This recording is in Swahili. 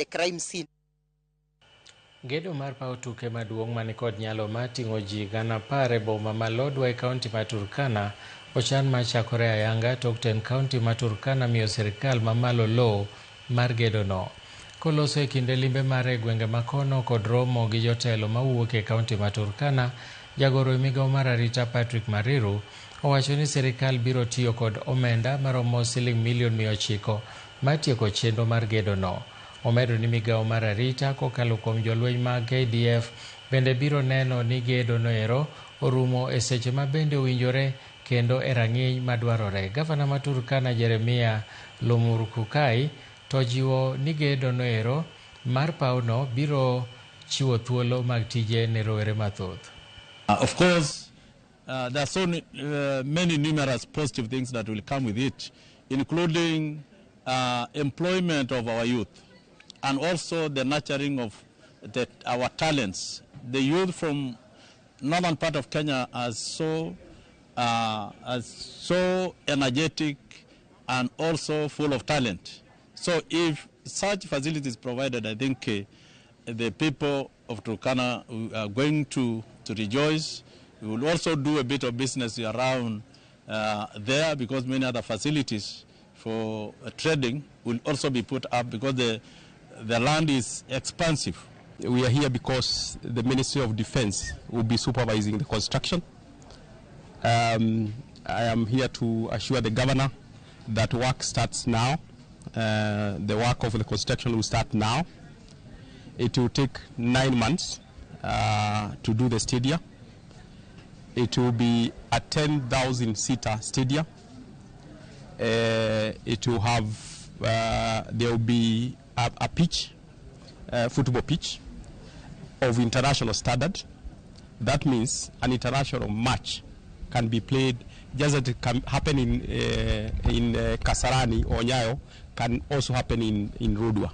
a crime scene. Gedo mar paw tuke maduong' mani kod nyalo mating'o ji gana 10 e boma ma Lodwar e kaunti ma Turkana ochan machakore ayanga tok ten kaunti ma Turkana miyo sirikal mamalo lowo mar gedono. Koloso e kinde limbe mare e gwenge makono kod romo gi jotelo mawuok e kaunti ma Turkana, jagoro e migawo mar arita Patrick Mariru owacho ni sirikal biro tiyo kod omenda maromo Sh900,000 mar tieko chenro mar gedono. Omedo ni migawo mar arita kokalo kuom jolweny mag KDF bende biro neno ni gedo no ero orumo e seche ma bende owinjore kendo e rang'iny madwarore. Gavana ma Turkana Jeremiah Lomurkukai to jiwo ni gedo no ero mar pawno biro chiwo thuolo mag tije ne rowere mathoth. Of course, there are so many numerous positive things that will come with it, including employment of our youth, and also the nurturing of our talents. The youth from northern part of Kenya are so energetic and also full of talent. So if such facilities provided, I think the people of Turkana are going to rejoice. We will also do a bit of business around there, because many other facilities for trading will also be put up, because the land is expansive. We are here because the Ministry of Defense will be supervising the construction. I am here to assure the governor that work starts now. The work of the construction will start now. It will take 9 months to do the stadium. It will be a 10,000-seater stadium. It will have, there will be a pitch, football pitch of international standard. That means an international match can be played, just as it can happen in Kasarani or Nyayo, can also happen in Lodwar.